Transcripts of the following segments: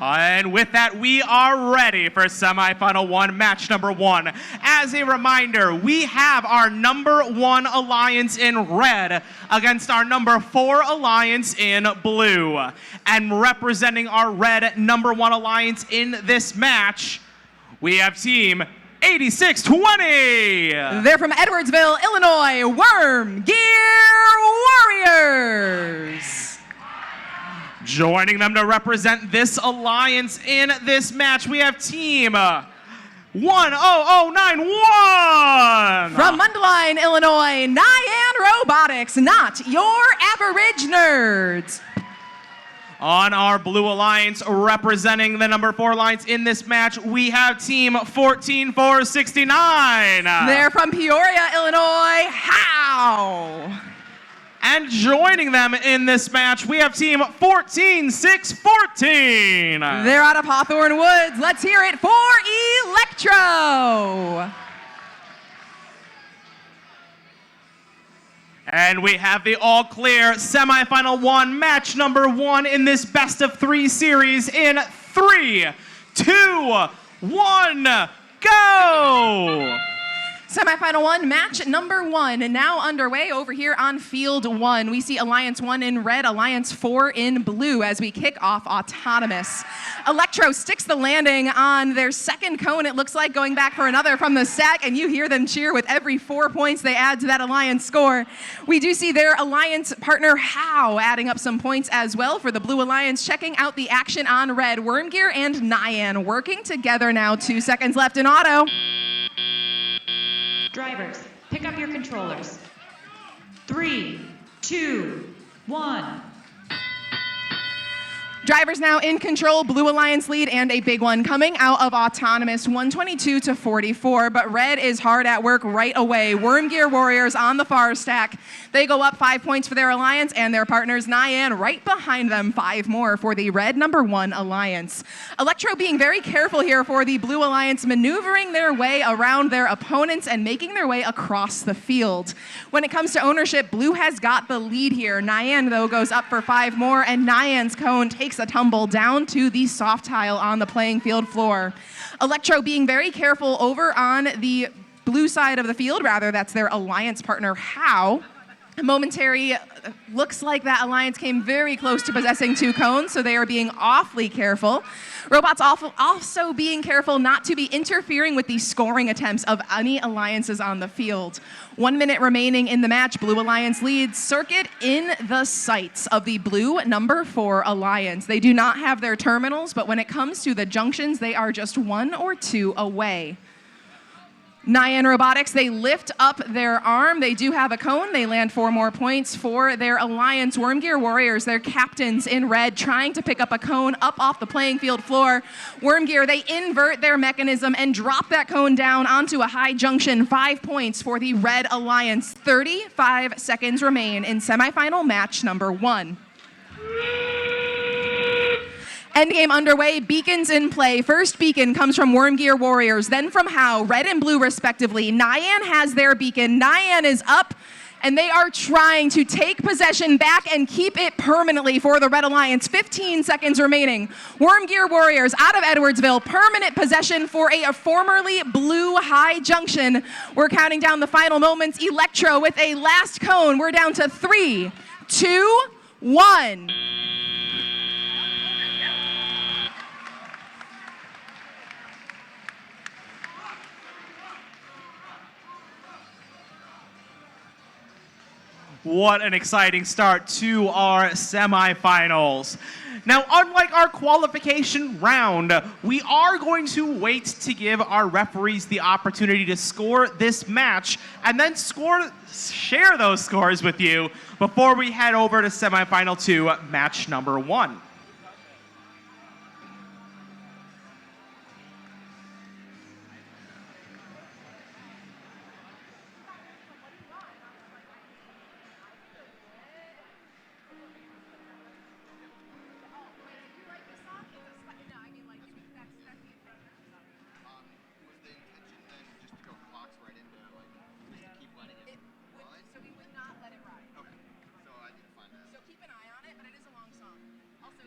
And with that, we are ready for semifinal one, match number one. As a reminder, we have our number one alliance in red against our number 4 alliance in blue. And representing our red number 1 alliance in this match, we have team 8620. They're from Edwardsville, Illinois, Worm Gear Warriors. Joining them to represent this alliance in this match, we have team 10091. From Mundelein, Illinois, Nyan Robotics, not your average nerds. On our blue alliance, representing the number 4 alliance in this match, we have team 14469. They're from Peoria, Illinois, How? And joining them in this match, we have team 14614. They're out of Hawthorne Woods. Let's hear it for Electro. And we have the all-clear semifinal one, match number 1 in this best of 3 series in 3, 2, 1, go! Semifinal one, match number 1, and now underway over here on field 1. We see Alliance 1 in red, Alliance 4 in blue as we kick off Autonomous. Electro sticks the landing on their second cone, it looks like, going back for another from the sack, and you hear them cheer with every 4 points they add to that Alliance score. We do see their Alliance partner, How, adding up some points as well for the Blue Alliance, checking out the action on red. Wormgear and Nyan working together now, 2 seconds left in auto. Drivers, pick up your controllers. 3, 2, 1. Drivers now in control, Blue Alliance lead, and a big one coming out of Autonomous, 122-44, but red is hard at work right away. Wormgear Warriors on the far stack. They go up 5 points for their alliance, and their partners, Nyan, right behind them, 5 more for the red number 1 alliance. Electro being very careful here for the Blue Alliance, maneuvering their way around their opponents and making their way across the field. When it comes to ownership, Blue has got the lead here. Nyan, though, goes up for 5 more, and Nyan's cone takes a tumble down to the soft tile on the playing field floor. Electro being very careful over on the blue side of the field, rather, that's their alliance partner, How. Momentary, looks like that alliance came very close to possessing 2 cones, so they are being awfully careful. Robots also being careful not to be interfering with the scoring attempts of any alliances on the field. 1 minute remaining in the match. Blue Alliance leads. Circuit in the sights of the blue number 4 alliance. They do not have their terminals, but when it comes to the junctions, they are just 1 or 2 away. Nyan Robotics, they lift up their arm. They do have a cone. They land 4 more points for their alliance. Wormgear Warriors, their captains in red, trying to pick up a cone up off the playing field floor. Wormgear, they invert their mechanism and drop that cone down onto a high junction. 5 points for the red alliance. 35 seconds remain in semifinal match number 1. Endgame underway, beacons in play. First beacon comes from Wormgear Warriors, then from How, red and blue respectively. Nyan has their beacon. Nyan is up, and they are trying to take possession back and keep it permanently for the Red Alliance. 15 seconds remaining. Wormgear Warriors out of Edwardsville, permanent possession for a formerly blue high junction. We're counting down the final moments. Electro with a last cone. We're down to 3, 2, 1. What an exciting start to our semifinals. Now, unlike our qualification round, we are going to wait to give our referees the opportunity to score this match and then share those scores with you before we head over to semifinal 2, match number 1. So keep an eye on it, but it is a long song. Also,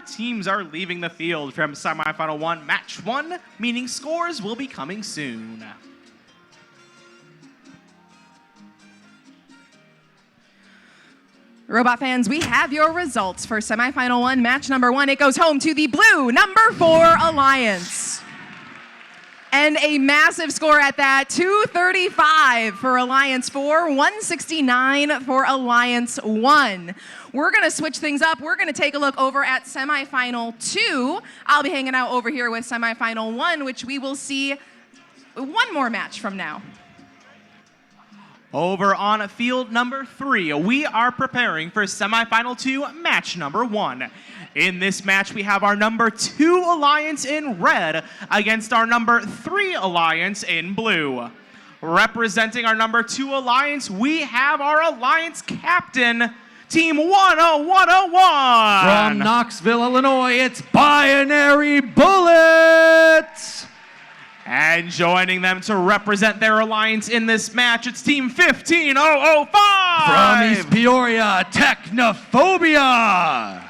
more teams are leaving the field from semifinal 1, match 1, meaning scores will be coming soon. Robot fans, we have your results for semifinal 1, match number 1. It goes home to the blue number 4 Alliance. And a massive score at that, 235 for Alliance 4, 169 for Alliance 1. We're gonna switch things up. We're gonna take a look over at semifinal 2. I'll be hanging out over here with semifinal 1, which we will see one more match from now. Over on field number 3, we are preparing for semifinal 2, match number 1. In this match, we have our number 2 Alliance in red against our number 3 Alliance in blue. Representing our number 2 Alliance, we have our Alliance captain, Team 10101. From Knoxville, Illinois, it's Binary Bullets. And joining them to represent their alliance in this match, it's Team 15005. From East Peoria, Technophobia.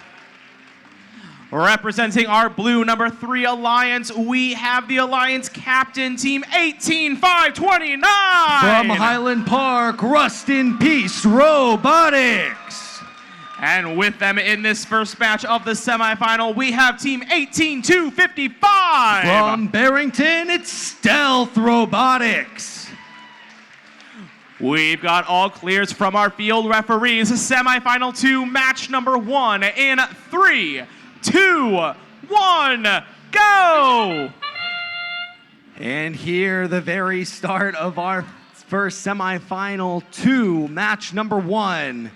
Representing our blue number 3 alliance, we have the alliance captain, Team 18529. From Highland Park, Rust in Peace Robotics. And with them in this first match of the semifinal, we have Team 18255. From Barrington, it's Stealth Robotics. We've got all clears from our field referees. Semifinal 2, match number 1 in 3, 2, 1, go! And here, the very start of our first semifinal 2, match number 1.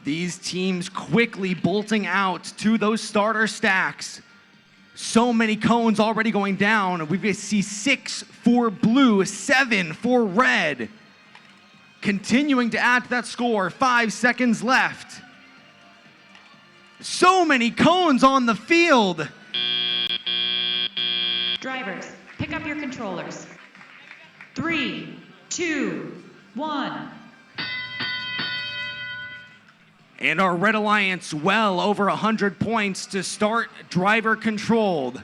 These teams quickly bolting out to those starter stacks. So many cones already going down. We see 6 for blue, 7 for red. Continuing to add to that score, 5 seconds left. So many cones on the field. Drivers, pick up your controllers. 3, 2, 1. And our Red Alliance well over 100 points to start driver controlled.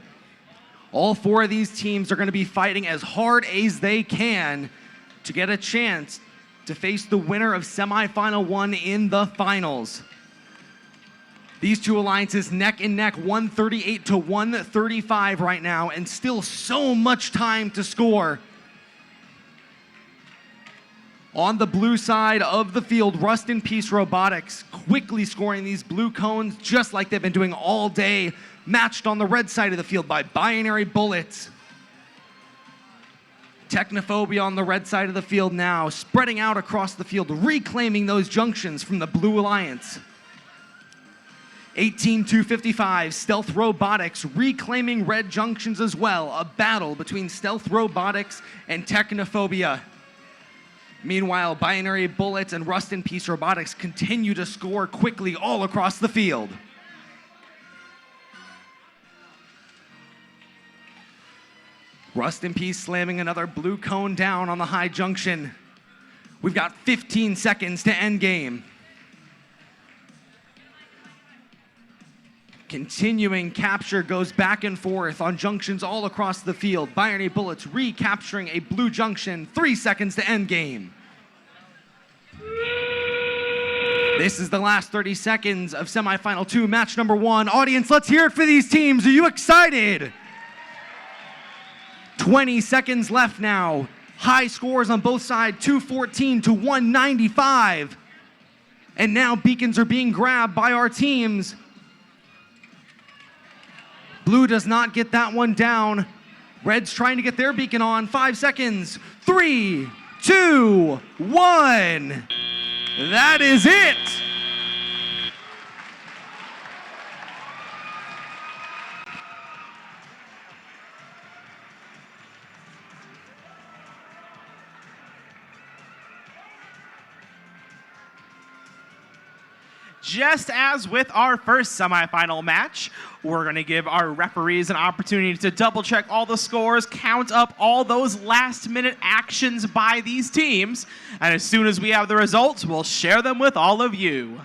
All 4 of these teams are going to be fighting as hard as they can to get a chance to face the winner of semifinal 1 in the finals. These 2 alliances neck and neck, 138 to 135 right now, and still so much time to score. On the blue side of the field, Rust in Peace Robotics quickly scoring these blue cones just like they've been doing all day, matched on the red side of the field by Binary Bullets. Technophobia on the red side of the field now, spreading out across the field, reclaiming those junctions from the Blue Alliance. 18255, Stealth Robotics reclaiming red junctions as well, a battle between Stealth Robotics and Technophobia. Meanwhile, Binary Bullets and Rust in Peace Robotics continue to score quickly all across the field. Rust in Peace slamming another blue cone down on the high junction. We've got 15 seconds to end game. Continuing capture goes back and forth on junctions all across the field. Binary Bullets recapturing a blue junction, 3 seconds to end game. This is the last 30 seconds of semifinal 2, match number 1. Audience, let's hear it for these teams. Are you excited? 20 seconds left now. High scores on both sides, 214 to 195. And now beacons are being grabbed by our teams. Blue does not get that one down. Red's trying to get their beacon on. 5 seconds. 3, 2, 1. That is it. Just as with our first semifinal match, we're going to give our referees an opportunity to double check all the scores, count up all those last-minute actions by these teams, and as soon as we have the results, we'll share them with all of you.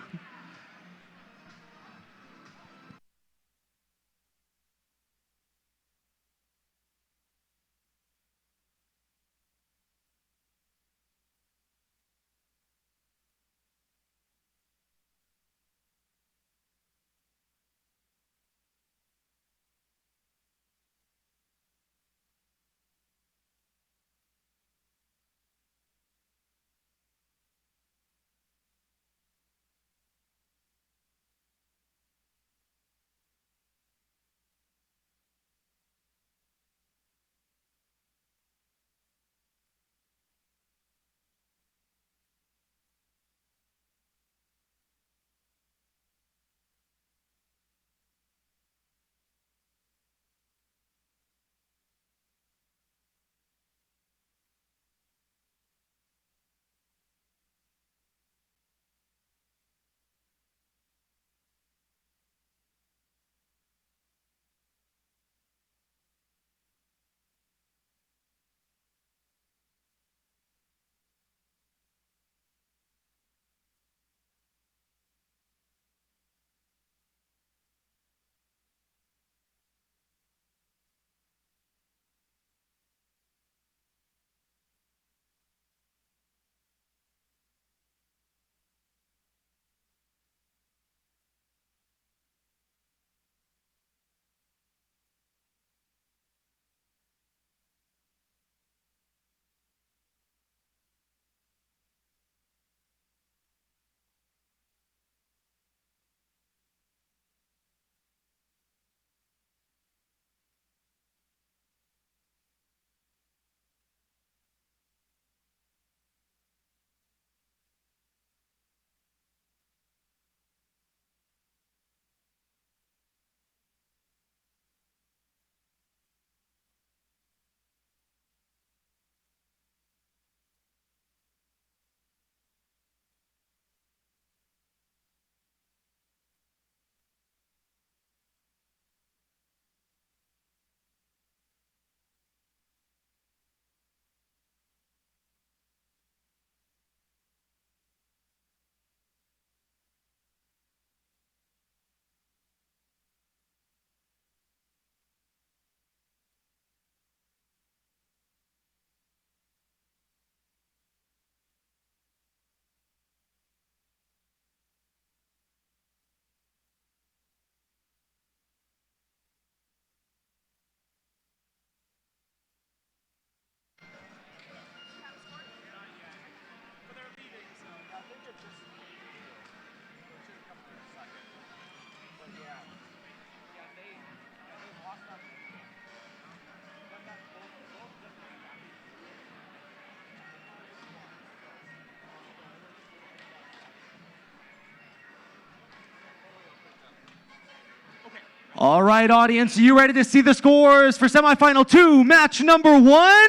All right, audience, you ready to see the scores for semifinal 2, match number 1?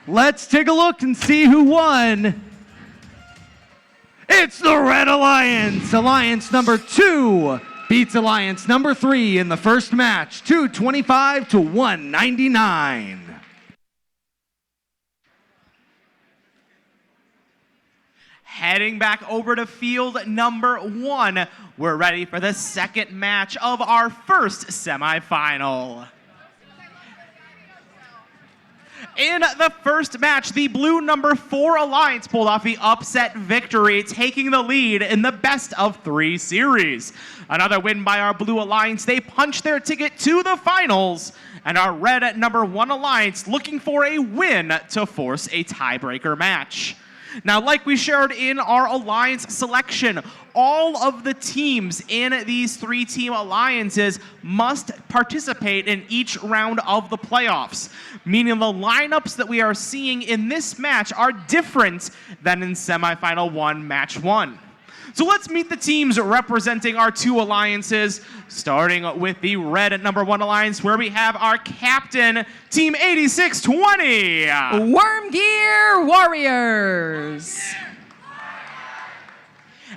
Let's take a look and see who won. It's the Red Alliance. Alliance number 2 beats Alliance number 3 in the first match, 225 to 199. Heading back over to field number 1, we're ready for the second match of our first semifinal. In the first match, the blue number 4 Alliance pulled off the upset victory, taking the lead in the best of 3 series. Another win by our blue Alliance. They punched their ticket to the finals, and our red number 1 Alliance looking for a win to force a tiebreaker match. Now, like we shared in our alliance selection, all of the teams in these 3-team alliances must participate in each round of the playoffs, meaning the lineups that we are seeing in this match are different than in semifinal 1, match 1. So let's meet the teams representing our 2 alliances, starting with the red number 1 alliance, where we have our captain, Team 8620. Worm Gear Warriors.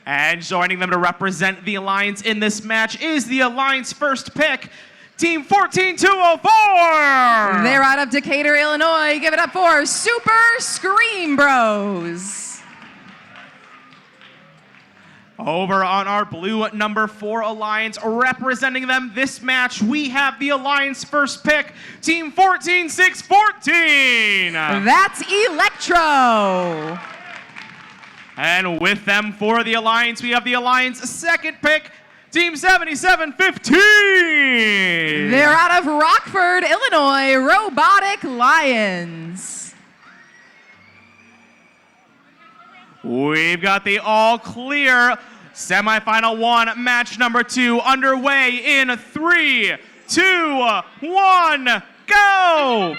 And joining them to represent the alliance in this match is the alliance first pick, Team 14204. They're out of Decatur, Illinois. Give it up for Super Scream Bros. Over on our blue number 4 alliance, representing them this match, we have the alliance first pick, Team 14614. That's Electro. And with them for the alliance, we have the alliance second pick, Team 7715. They're out of Rockford, Illinois, Robotic Lions. We've got the all clear semifinal 1, match number 2 underway in 3, 2, 1, go!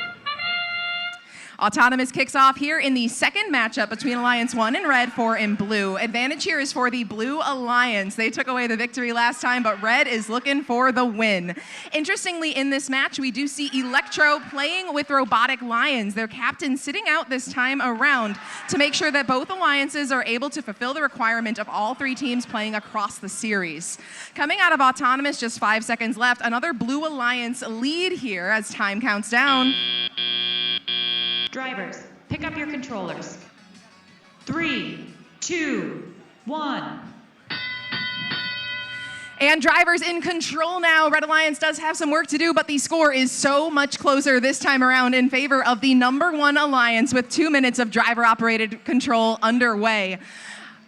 Autonomous kicks off here in the second matchup between Alliance 1 in red, 4 in blue. Advantage here is for the Blue Alliance. They took away the victory last time, but red is looking for the win. Interestingly, in this match, we do see Electro playing with Robotic Lions, their captain sitting out this time around to make sure that both alliances are able to fulfill the requirement of all 3 teams playing across the series. Coming out of Autonomous, just 5 seconds left, another Blue Alliance lead here as time counts down. Drivers, pick up your controllers. 3, 2, 1. And drivers in control now. Red Alliance does have some work to do, but the score is so much closer this time around in favor of the number 1 Alliance with 2 minutes of driver-operated control underway.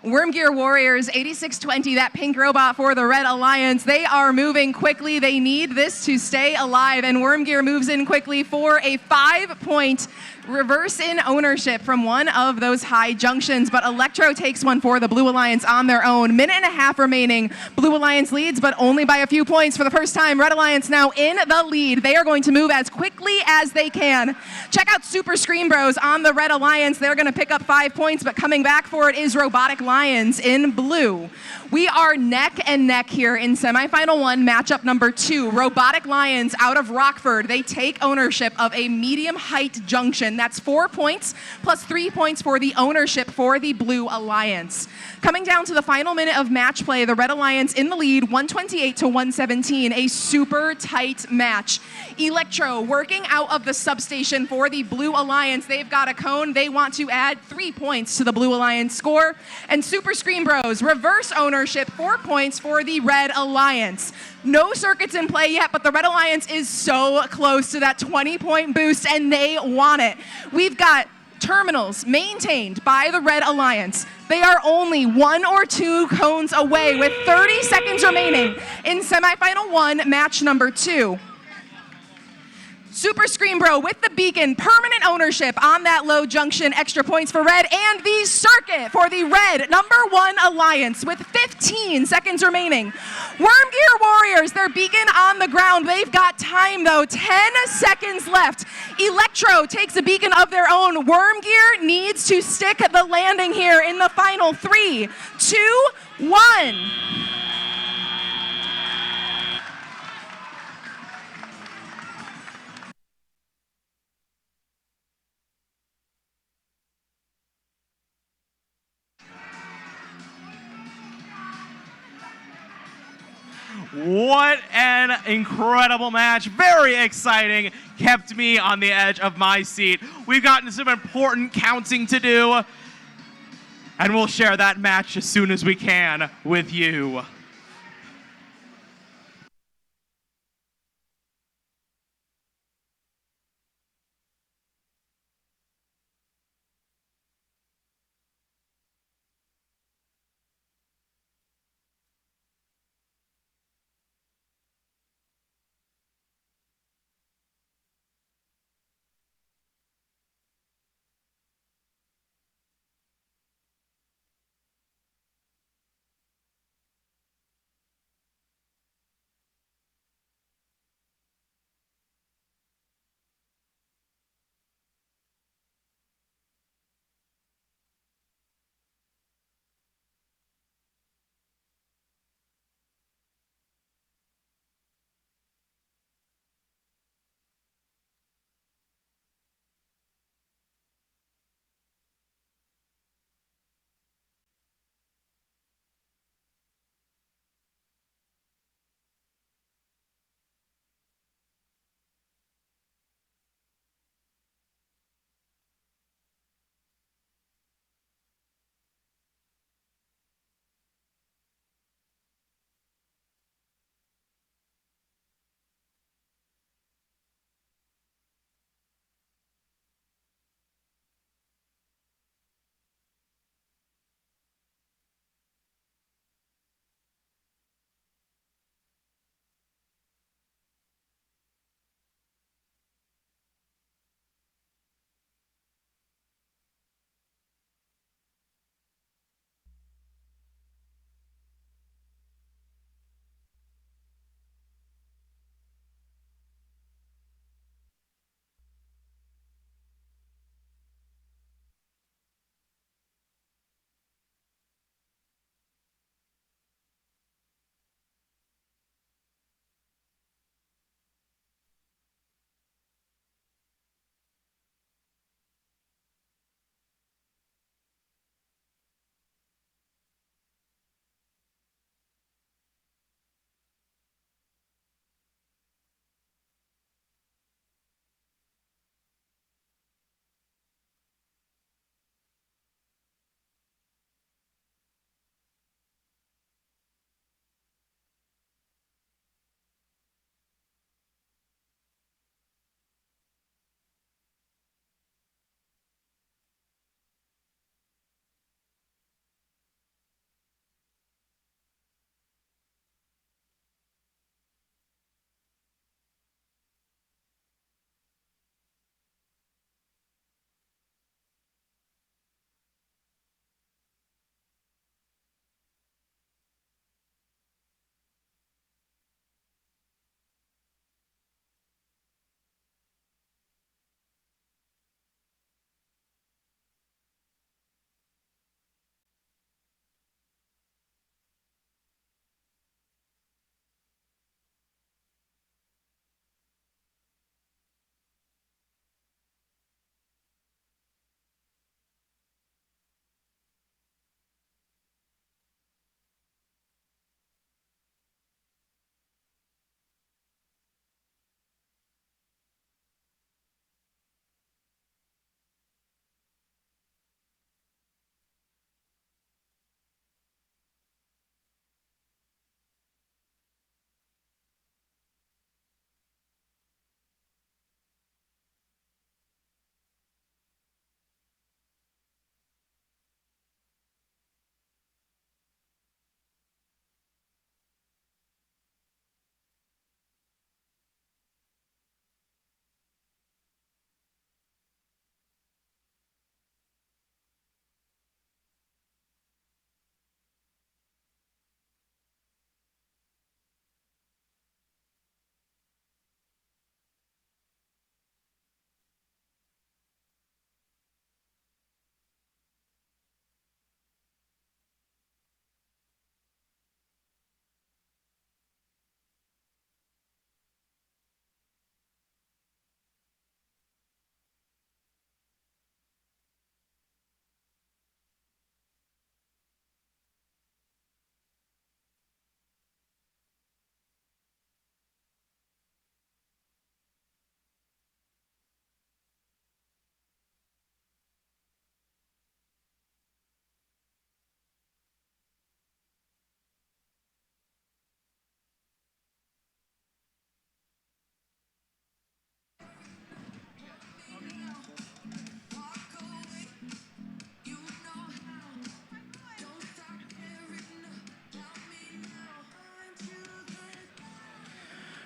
Worm Gear Warriors, 8620, that pink robot for the Red Alliance. They are moving quickly. They need this to stay alive, and Worm Gear moves in quickly for a 5-point reverse in ownership from one of those high junctions, but Electro takes one for the Blue Alliance on their own. Minute and a half remaining. Blue Alliance leads, but only by a few points for the first time. Red Alliance now in the lead. They are going to move as quickly as they can. Check out Super Scream Bros on the Red Alliance. They're going to pick up 5 points, but coming back for it is Robotic Lions in blue. We are neck and neck here in semifinal 1, matchup number 2. Robotic Lions out of Rockford. They take ownership of a medium height junction. That's 4 points plus 3 points for the ownership for the Blue Alliance. Coming down to the final minute of match play, the Red Alliance in the lead, 128 to 117, a super tight match. Electro working out of the substation for the Blue Alliance. They've got a cone. They want to add 3 points to the Blue Alliance score. And Super Scream Bros, reverse ownership, 4 points for the Red Alliance. No circuits in play yet, but the Red Alliance is so close to that 20-point boost, and they want it. We've got terminals maintained by the Red Alliance. They are only 1 or 2 cones away with 30 seconds remaining in semifinal 1, match number 2. Super Scream Bro with the beacon, permanent ownership on that low junction, extra points for red, and the circuit for the red number 1 Alliance with 15 seconds remaining. Worm Gear Warriors, their beacon on the ground. They've got time though, 10 seconds left. Electro takes a beacon of their own. Worm Gear needs to stick the landing here in the final 3, 2, 1. What an incredible match. Very exciting. Kept me on the edge of my seat. We've gotten some important counting to do, and we'll share that match as soon as we can with you.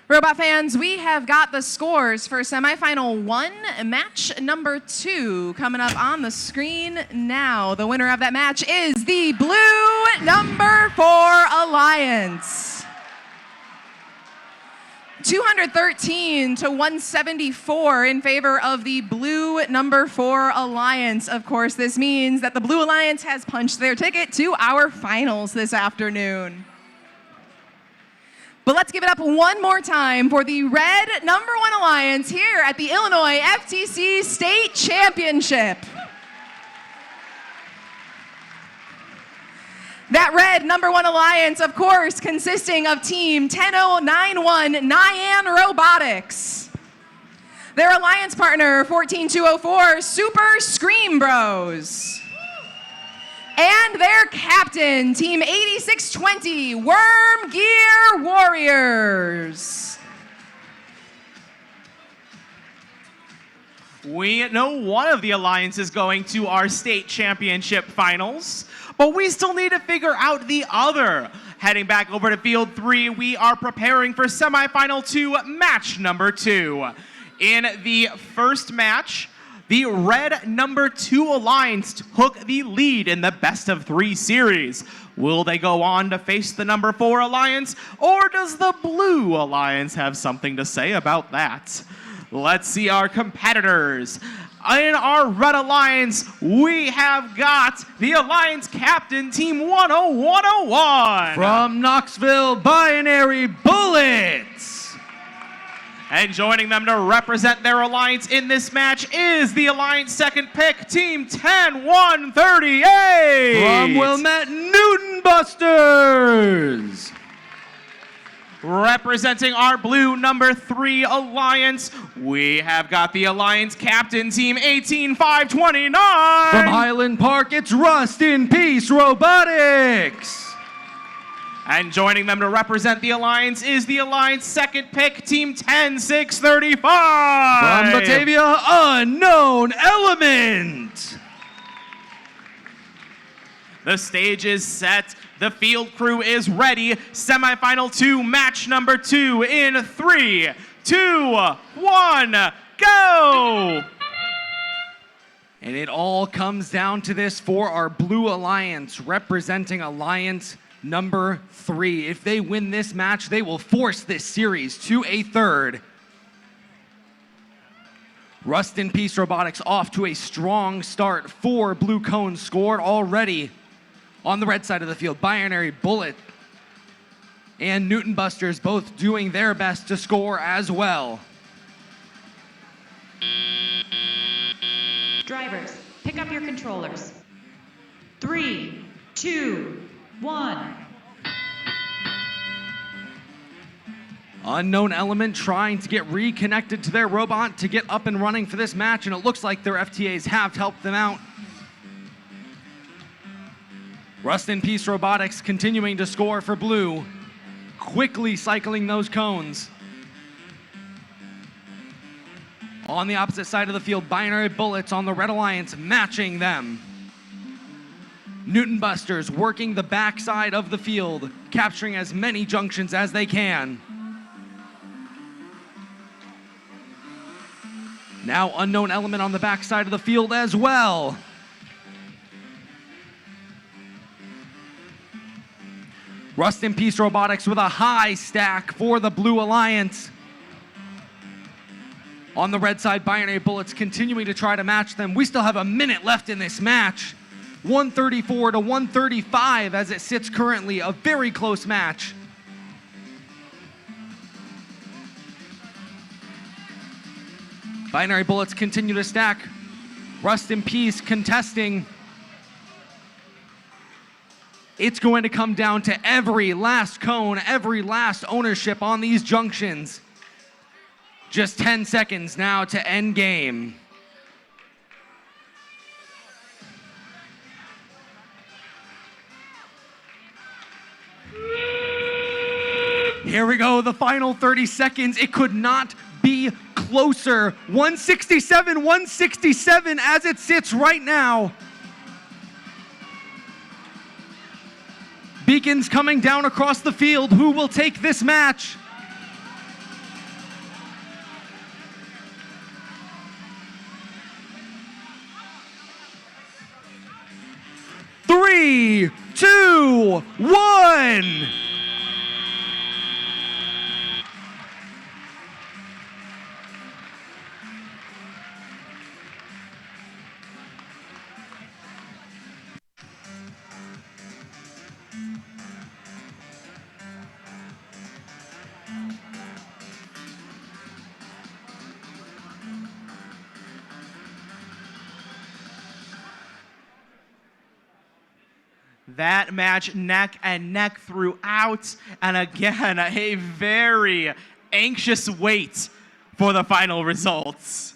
Robot fans, we have got the scores for semifinal 1, match number 2 coming up on the screen now. The winner of that match is the blue number 4 Alliance. 213 to 174 in favor of the blue number 4 Alliance. Of course, this means that the Blue Alliance has punched their ticket to our finals this afternoon. But let's give it up one more time for the red number 1 Alliance here at the Illinois FTC State Championship. That red number 1 Alliance, of course, consisting of Team 10091 Nyan Robotics. Their alliance partner, 14204 Super Scream Bros. And their captain, Team 8620 Worm Gear Warriors. We know one of the Alliance is going to our state championship finals, but we still need to figure out the other. Heading back over to Field 3, we are preparing for semifinal 2, match number 2. In the first match, the red number 2 Alliance took the lead in the best of 3 series. Will they go on to face the number 4 Alliance, or does the blue Alliance have something to say about that? Let's see our competitors. In our red Alliance, we have got the Alliance captain, Team 10101. From Knoxville, Binary Bullets. And joining them to represent their Alliance in this match is the Alliance second pick, Team 10138. From Wilmette, Newton Busters. Representing our blue number 3 Alliance, we have got the Alliance captain, Team 18529. From Highland Park, it's Rust in Peace Robotics. And joining them to represent the Alliance is the Alliance second pick, Team 10635. From Batavia, Unknown Element. The stage is set. The field crew is ready. Semifinal 2, match number 2 in 3, 2, 1, go! And it all comes down to this for our Blue Alliance, representing Alliance number 3. If they win this match, they will force this series to a third. Rust in Peace Robotics off to a strong start. 4 blue cones scored already on the red side of the field. Binary Bullet and Newton Busters both doing their best to score as well. Drivers, pick up your controllers. 3, 2, 1. Unknown Element trying to get reconnected to their robot to get up and running for this match, and it looks like their FTAs have helped them out. Rust in Peace Robotics continuing to score for blue, quickly cycling those cones. On the opposite side of the field, Binary Bullets on the Red Alliance matching them. Newton Busters working the backside of the field, capturing as many junctions as they can. Now Unknown Element on the backside of the field as well. Rust in Peace Robotics with a high stack for the Blue Alliance. On the red side, Binary Bullets continuing to try to match them. We still have a minute left in this match. 134 to 135 as it sits currently, a very close match. Binary Bullets continue to stack. Rust in Peace contesting. It's going to come down to every last cone, every last ownership on these junctions. Just 10 seconds now to end game. Here we go, the final 30 seconds. It could not be closer. 167, 167 as it sits right now. Beacons coming down across the field. Who will take this match? 3, 2, 1. That match neck and neck throughout, and again, a very anxious wait for the final results.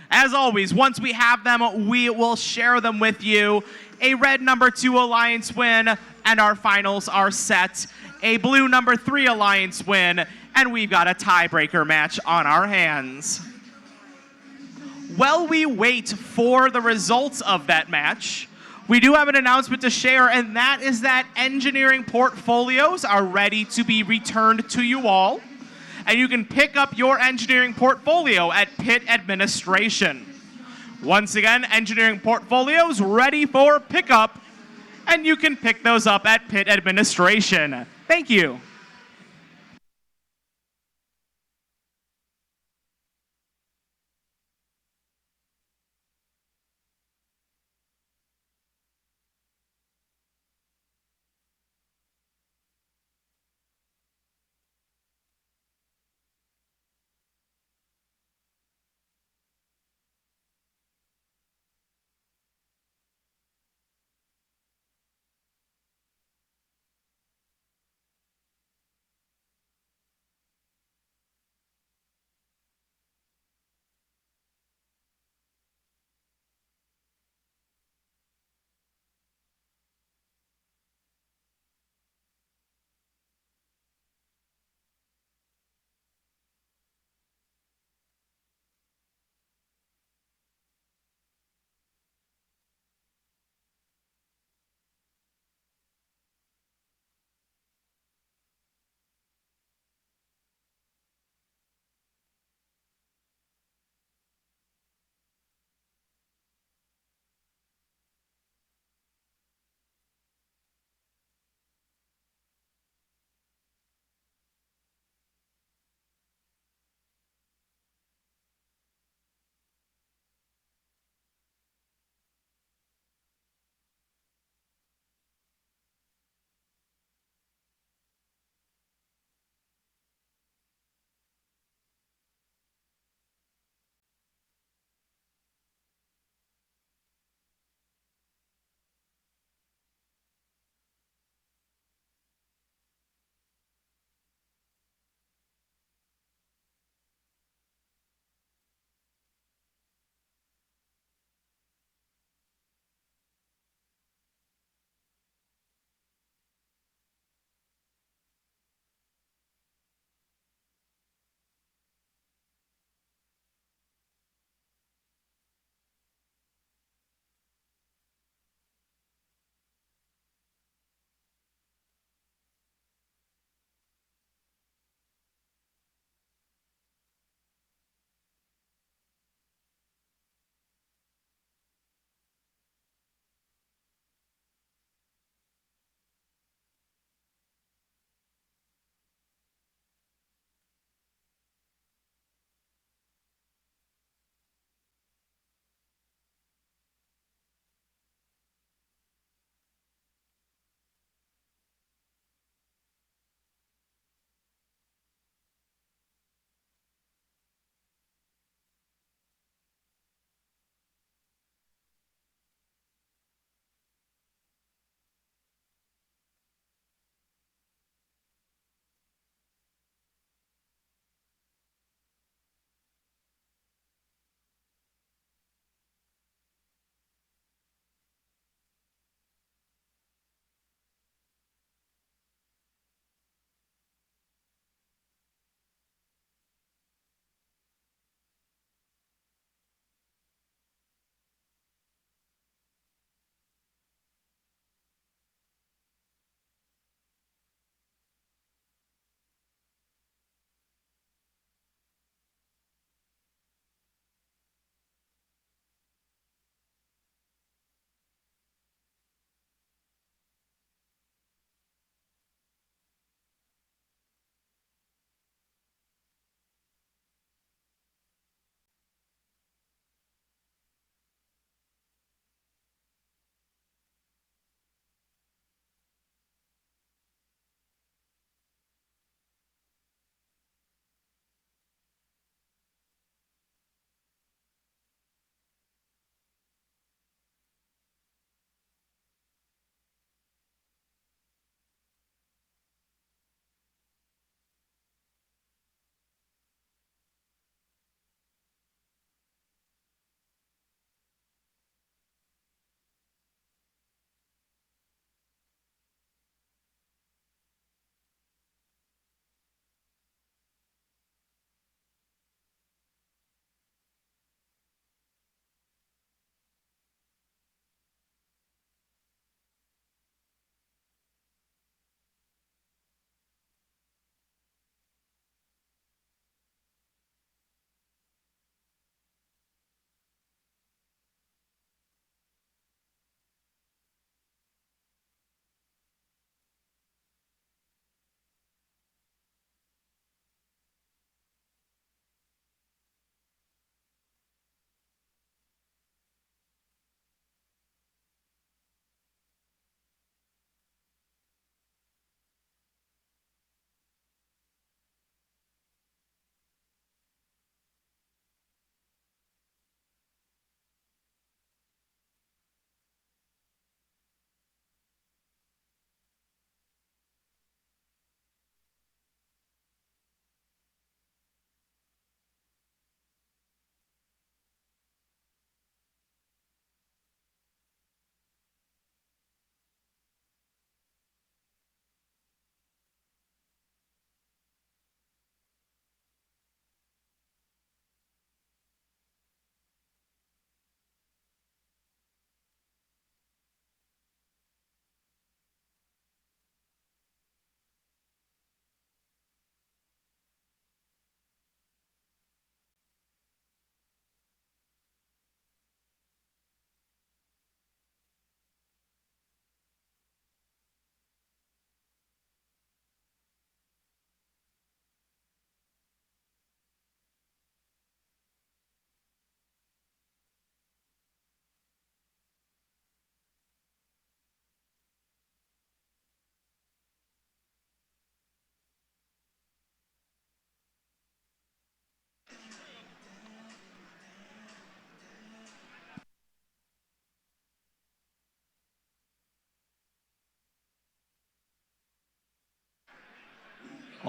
As always, once we have them, we will share them with you. A red number 2 alliance win, and our finals are set. A blue number 3 alliance win, and we've got a tiebreaker match on our hands. While we wait for the results of that match, we do have an announcement to share, and that is that engineering portfolios are ready to be returned to you all. And you can pick up your engineering portfolio at Pit Administration. Once again, engineering portfolios ready for pickup, and you can pick those up at Pit Administration. Thank you.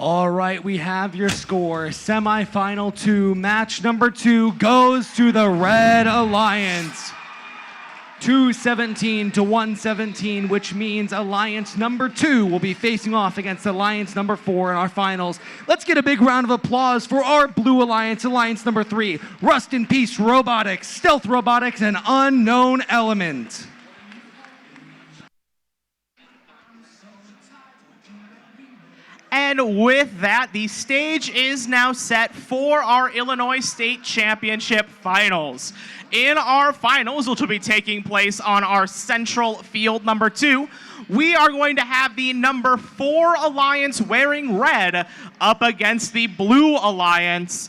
All right, we have your score. Semifinal 2, match number 2 goes to the Red Alliance. 217 to 117, which means Alliance number 2 will be facing off against Alliance number 4 in our finals. Let's get a big round of applause for our Blue Alliance, Alliance number 3, Rust in Peace Robotics, Stealth Robotics, and Unknown Element. And with that, the stage is now set for our Illinois State Championship Finals. In our finals, which will be taking place on our central field number 2, we are going to have the number 4 Alliance wearing red up against the Blue Alliance,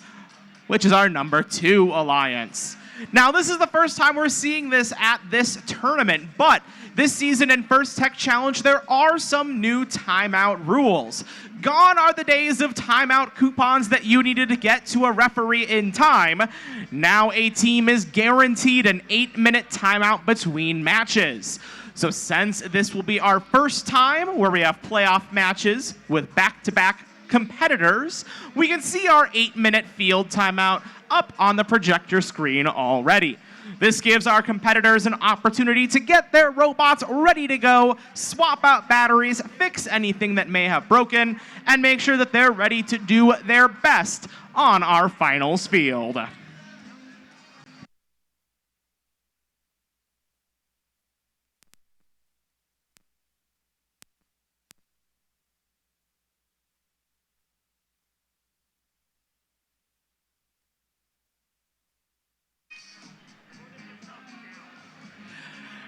which is our number 2 Alliance. Now, this is the first time we're seeing this at this tournament, but this season in First Tech Challenge, there are some new timeout rules. Gone are the days of timeout coupons that you needed to get to a referee in time. Now a team is guaranteed an 8-minute timeout between matches. So since this will be our first time where we have playoff matches with back-to-back competitors, we can see our 8-minute field timeout up on the projector screen already. This gives our competitors an opportunity to get their robots ready to go, swap out batteries, fix anything that may have broken, and make sure that they're ready to do their best on our finals field.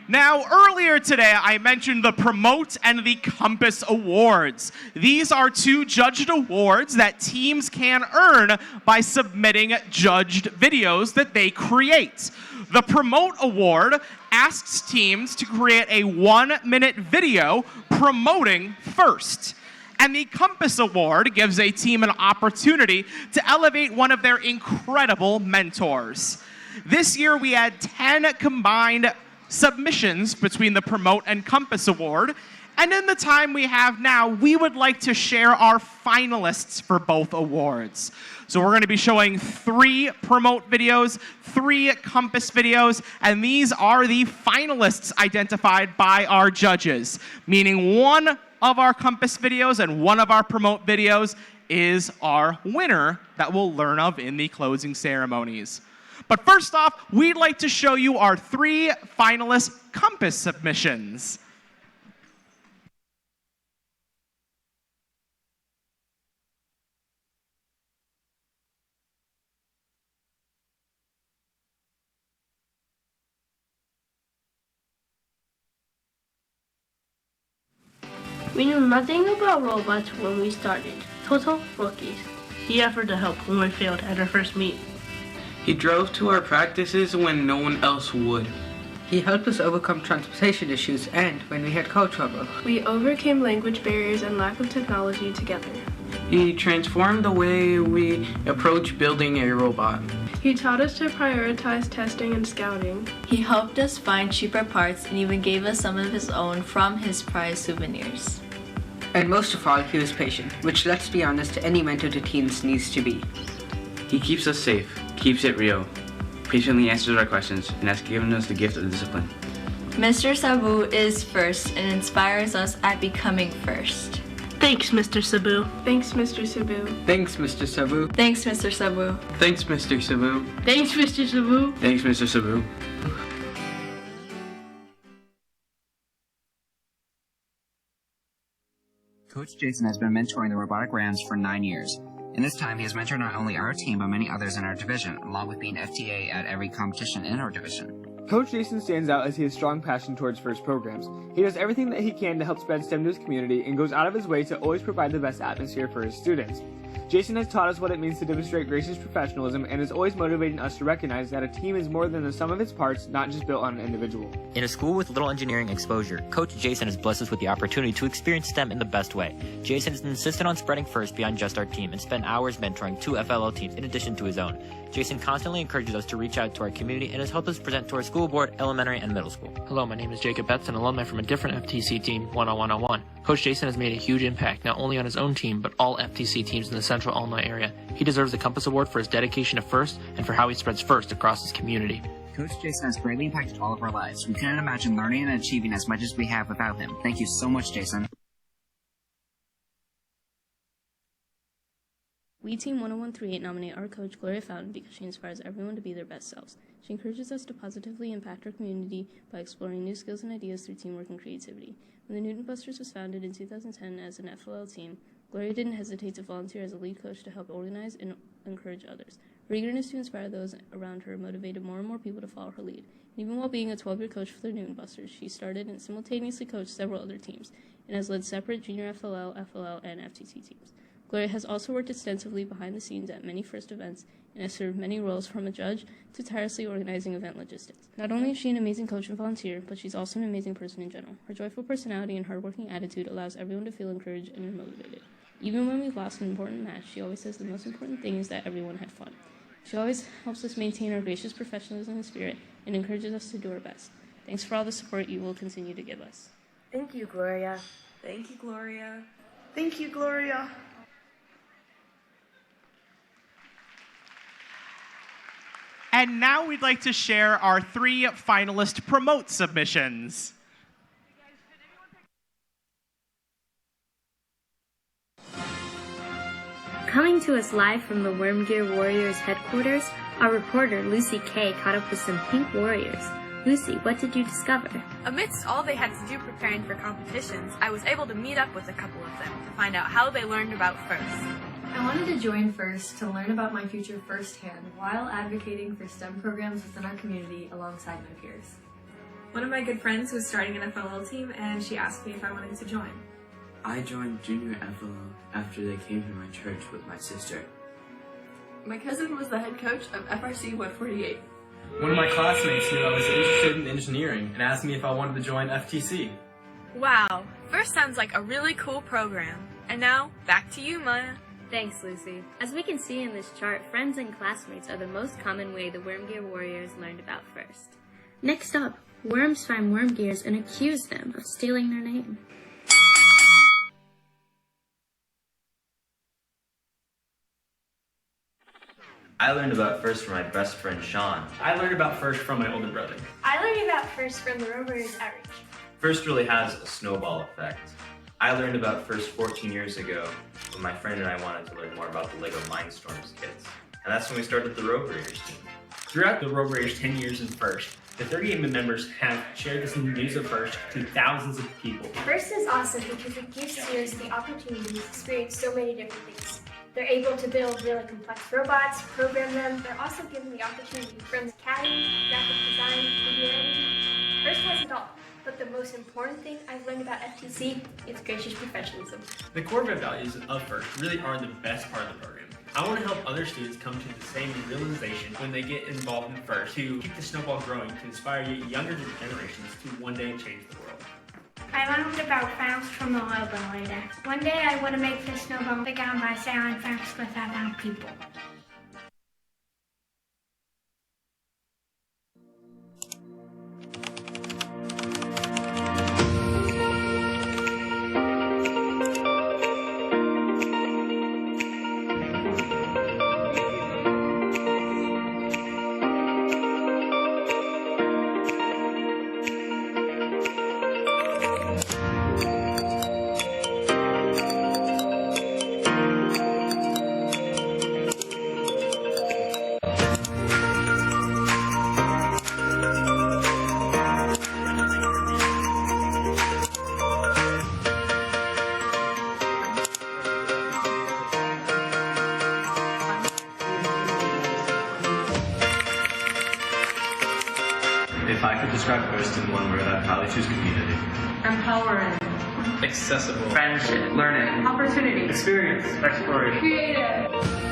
Now, earlier today, I mentioned the Promote and the Compass Awards. These are 2 judged awards that teams can earn by submitting judged videos that they create. The Promote Award asks teams to create a 1-minute video promoting first. And the Compass Award gives a team an opportunity to elevate one of their incredible mentors. This year, we had 10 combined submissions between the Promote and Compass Award, and in the time we have now, we would like to share our finalists for both awards. So we're going to be showing 3 Promote videos, 3 Compass videos, and these are the finalists identified by our judges, meaning 1 of our Compass videos and 1 of our Promote videos is our winner that we'll learn of in the closing ceremonies. But first off, we'd like to show you our 3 finalist Compass submissions. We knew nothing about robots when we started. Total rookies. He offered to help when we failed at our first meet. He drove to our practices when no one else would. He helped us overcome transportation issues and when we had car trouble. We overcame language barriers and lack of technology together. He transformed the way we approach building a robot. He taught us to prioritize testing and scouting. He helped us find cheaper parts and even gave us some of his own from his prized souvenirs. And most of all, he was patient, which, let's be honest, any mentor to teens needs to be. He keeps us safe, keeps it real, patiently answers our questions, and has given us the gift of discipline. Mr. Sabu is first and inspires us at becoming first. Thanks, Mr. Sabu. Thanks, Mr. Sabu. Thanks, Mr. Sabu. Thanks, Mr. Sabu. Thanks, Mr. Sabu. Thanks, Mr. Sabu. Thanks, Mr. Sabu. Coach Jason has been mentoring the Robotic Rams for 9 years. In this time, he has mentored not only our team, but many others in our division, along with being FTA at every competition in our division. Coach Jason stands out as he has strong passion towards FIRST programs. He does everything that he can to help spread STEM to his community and goes out of his way to always provide the best atmosphere for his students. Jason has taught us what it means to demonstrate gracious professionalism and is always motivating us to recognize that a team is more than the sum of its parts, not just built on an individual. In a school with little engineering exposure, Coach Jason has blessed us with the opportunity to experience STEM in the best way. Jason has insisted on spreading first beyond just our team and spent hours mentoring 2 FLL teams in addition to his own. Jason constantly encourages us to reach out to our community and has helped us present to our school board, elementary, and middle school. Hello, my name is Jacob Betts, an alumni from a different FTC team, 10101. Coach Jason has made a huge impact not only on his own team, but all FTC teams in the central Illinois area. He deserves the Compass Award for his dedication to FIRST and for how he spreads FIRST across his community. Coach Jason has greatly impacted all of our lives. We couldn't imagine learning and achieving as much as we have without him. Thank you so much, Jason. We Team 10138 nominate our coach, Gloria Fountain, because she inspires everyone to be their best selves. She encourages us to positively impact our community by exploring new skills and ideas through teamwork and creativity. When the Newton Busters was founded in 2010 as an FLL team, Gloria didn't hesitate to volunteer as a lead coach to help organize and encourage others. Her eagerness to inspire those around her motivated more and more people to follow her lead. And even while being a 12-year coach for the Newton Busters, she started and simultaneously coached several other teams and has led separate junior FLL, FLL, and FTC teams. Gloria has also worked extensively behind the scenes at many FIRST events and has served many roles from a judge to tirelessly organizing event logistics. Not only is she an amazing coach and volunteer, but she's also an amazing person in general. Her joyful personality and hardworking attitude allows everyone to feel encouraged and motivated. Even when we've lost an important match, she always says the most important thing is that everyone had fun. She always helps us maintain our gracious professionalism and spirit and encourages us to do our best. Thanks for all the support you will continue to give us. Thank you, Gloria. Thank you, Gloria. Thank you, Gloria. And now we'd like to share our 3 finalist promote submissions. Coming to us live from the Worm Gear Warriors headquarters, our reporter Lucy Kay caught up with some pink warriors. Lucy, what did you discover? Amidst all they had to do preparing for competitions, I was able to meet up with a couple of them to find out how they learned about FIRST. I wanted to join FIRST to learn about my future firsthand while advocating for STEM programs within our community alongside my peers. One of my good friends was starting an FLL team and she asked me if I wanted to join. I joined junior FLL after they came to my church with my sister. My cousin was the head coach of FRC 148. One of my classmates knew I was interested in engineering and asked me if I wanted to join FTC. Wow, FIRST sounds like a really cool program. And now, back to you, Maya. Thanks, Lucy. As we can see in this chart, friends and classmates are the most common way the Worm Gear Warriors learned about FIRST. Next up, worms find Worm Gears and accuse them of stealing their name. I learned about FIRST from my best friend Sean. I learned about FIRST from my older brother. I learned about FIRST from the Rover's outreach. FIRST really has a snowball effect. I learned about FIRST 14 years ago when my friend and I wanted to learn more about the LEGO Mindstorms kits. And that's when we started the Road Raiders team. Throughout the Road Raiders 10 years in FIRST, the 38 members have shared this news of FIRST to thousands of people. FIRST is awesome because it gives students the opportunity to experience so many different things. They're able to build really complex robots, program them. They're also given the opportunity from academy, graphic design, video editing. FIRST has it all. But the most important thing I've learned about FTC is gracious professionalism. The core values of FIRST really are the best part of the program. I want to help other students come to the same realization when they get involved in FIRST to keep the snowball growing, to inspire younger generations to one day change the world. I learned about FAUST from the Lobo later. One day I want to make the snowball big on by sailing FAUST without people. If I could describe FIRST in one word, I'd probably choose community. Empowering. accessible, friendship, learning, opportunity, experience, exploration, creative.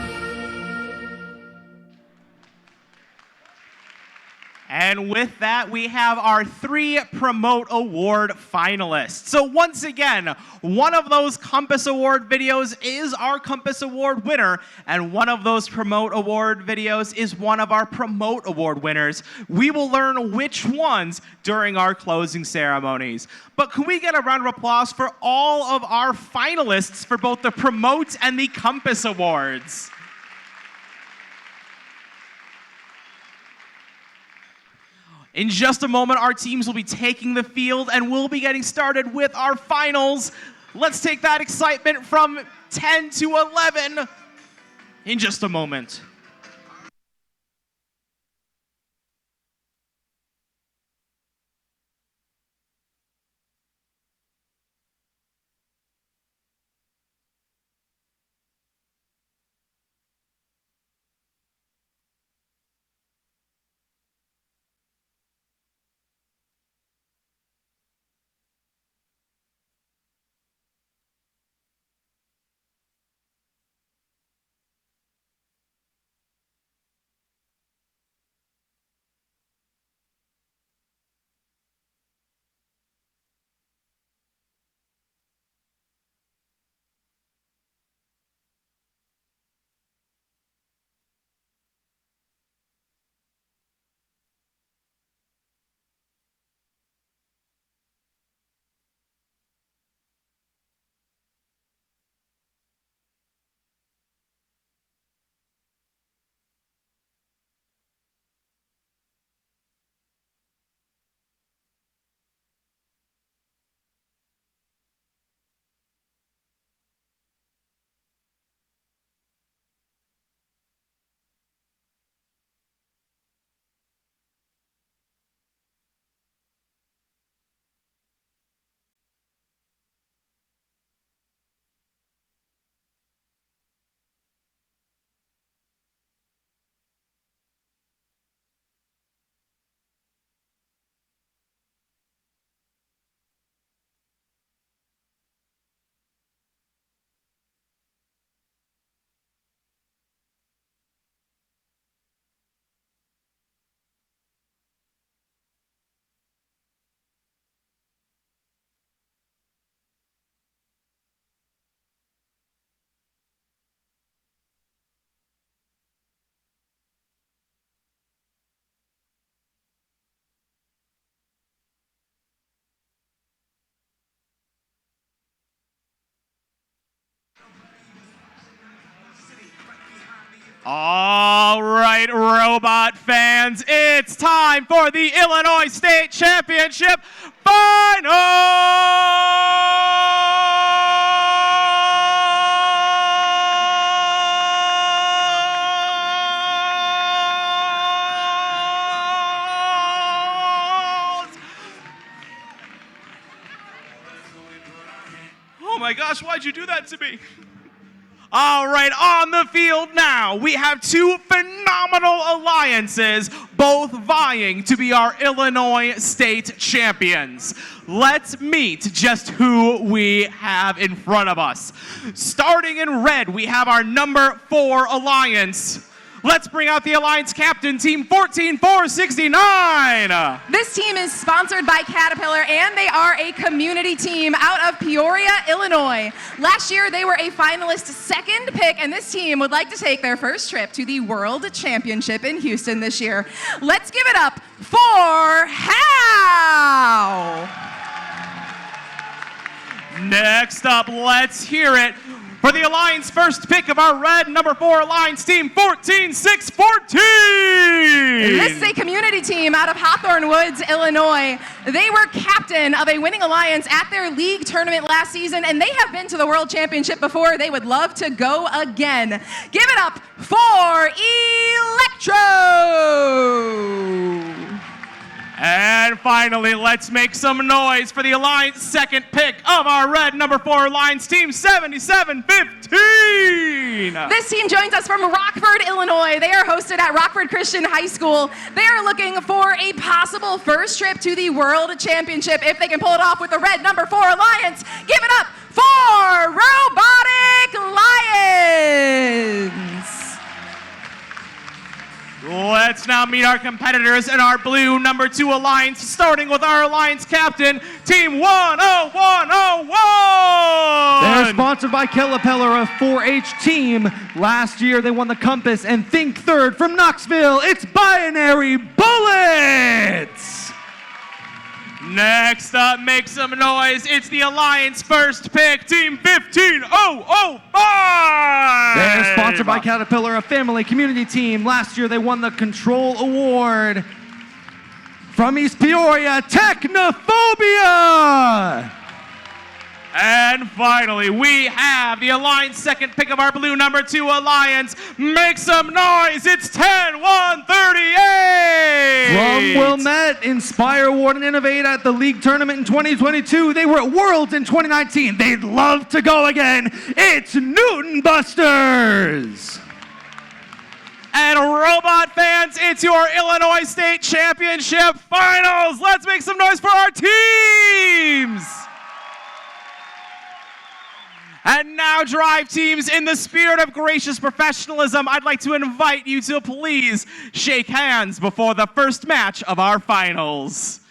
And with that, we have our 3 Promote Award finalists. So once again, one of those Compass Award videos is our Compass Award winner, and one of those Promote Award videos is one of our Promote Award winners. We will learn which ones during our closing ceremonies. But can we get a round of applause for all of our finalists for both the Promote and the Compass Awards? In just a moment, our teams will be taking the field and we'll be getting started with our finals. Let's take that excitement from 10 to 11 in just a moment. All right, robot fans, it's time for the Illinois State Championship Finals! Oh my gosh, why'd you do that to me? All right, on the field now, we have 2 phenomenal alliances, both vying to be our Illinois State champions. Let's meet just who we have in front of us. Starting in red, we have our number 4 alliance. Let's bring out the Alliance captain, Team 14469. This team is sponsored by Caterpillar, and they are a community team out of Peoria, Illinois. Last year, they were a finalist 2nd pick, and this team would like to take their first trip to the World Championship in Houston this year. Let's give it up for How! Next up, let's hear it for the Alliance first pick of our red number 4 Alliance team, 14614. This is a community team out of Hawthorne Woods, Illinois. They were captain of a winning alliance at their league tournament last season, and they have been to the World Championship before. They would love to go again. Give it up for Electro! And finally, let's make some noise for the Alliance second pick of our red number 4 Alliance team, 7715. This team joins us from Rockford, Illinois. Illinois. They are hosted at Rockford Christian High School. They are looking for a possible first trip to the World Championship if they can pull it off with the red number 4 Alliance. Give it up for Robotic Lions! Let's now meet our competitors in our blue number 2 Alliance, starting with our Alliance captain, Team 10101! They're sponsored by Caterpillar, a 4-H team. Last year, they won the Compass and Think Third from Knoxville. It's Binary Bullets! Next up, make some noise. It's the Alliance first pick, Team 15005! They're sponsored by Caterpillar, a family community team. Last year, they won the Control Award. From East Peoria, Technophobia! And finally, we have the Alliance second pick of our blue number 2 Alliance. Make some noise, it's 10138! From Wilmette, Inspire Award and Innovate at the League Tournament in 2022. They were at Worlds in 2019. They'd love to go again. It's Newton Busters! And Robot fans, it's your Illinois State Championship Finals. Let's make some noise for our teams! And now, Drive teams, in the spirit of gracious professionalism, I'd like to invite you to please shake hands before the first match of our finals.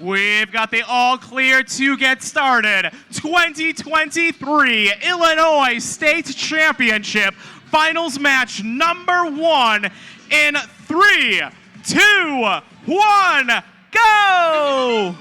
We've got the all clear to get started. 2023 Illinois State Championship Finals match number 1 in 3, 2, 1, go!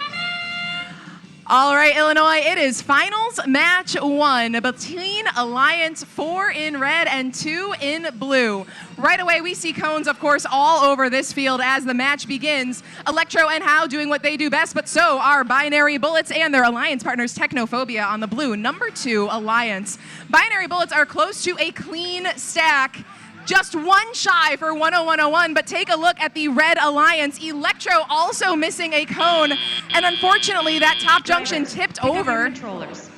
All right, Illinois, it is finals match 1 between Alliance 4 in red and 2 in blue. Right away, we see cones, of course, all over this field as the match begins. Electro and How doing what they do best, but so are Binary Bullets and their Alliance partners Technophobia on the blue, number 2 Alliance. Binary Bullets are close to a clean stack. Just one shy for 10101, but take a look at the red Alliance. Electro also missing a cone, and unfortunately that top junction tipped over. Controllers.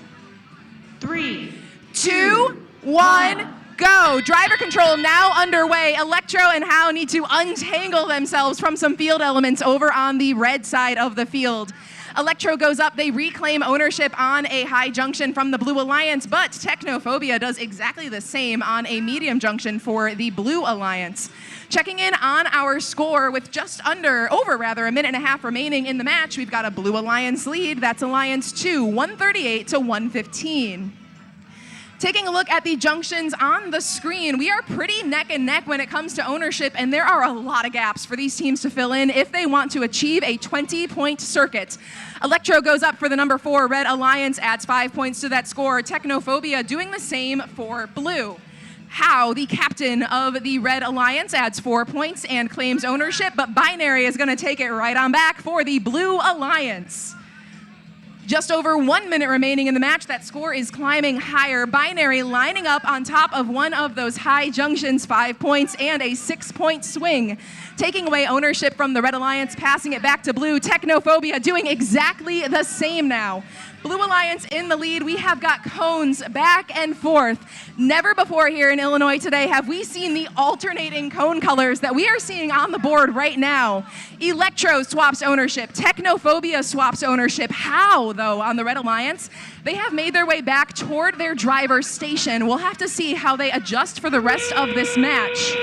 3, 2, 1, go. Driver control now underway. Electro and How need to untangle themselves from some field elements over on the red side of the field. Electro goes up, they reclaim ownership on a high junction from the Blue Alliance, but Technophobia does exactly the same on a medium junction for the Blue Alliance. Checking in on our score with just a minute and a half remaining in the match, we've got a Blue Alliance lead. That's Alliance 2, 138 to 115. Taking a look at the junctions on the screen, we are pretty neck and neck when it comes to ownership, and there are a lot of gaps for these teams to fill in if they want to achieve a 20-point circuit. Electro goes up for the number 4 Red Alliance, adds 5 points to that score. Technophobia doing the same for Blue. How, the captain of the Red Alliance, adds 4 points and claims ownership, but Binary is going to take it right on back for the Blue Alliance. Just over 1 minute remaining in the match. That score is climbing higher. Binary lining up on top of one of those high junctions, 5 points and a 6-point swing. Taking away ownership from the Red Alliance, passing it back to Blue. Technophobia doing exactly the same now. Blue Alliance in the lead. We have got cones back and forth. Never before here in Illinois today have we seen the alternating cone colors that we are seeing on the board right now. Electro swaps ownership. Technophobia swaps ownership. How, though, on the Red Alliance? They have made their way back toward their driver's station. We'll have to see how they adjust for the rest of this match.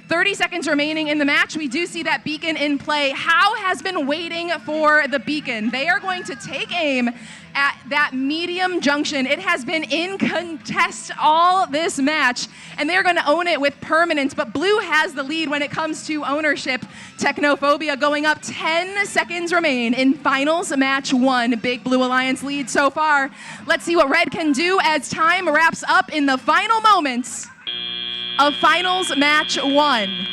30 seconds remaining in the match. We do see that beacon in play. How has been waiting for the beacon. They are going to take aim at that medium junction. It has been in contest all this match, and they're going to own it with permanence, but Blue has the lead when it comes to ownership. Technophobia going up. 10 seconds remain in finals match 1. Big Blue Alliance lead so far. Let's see what Red can do as time wraps up in the final moments of finals match 1.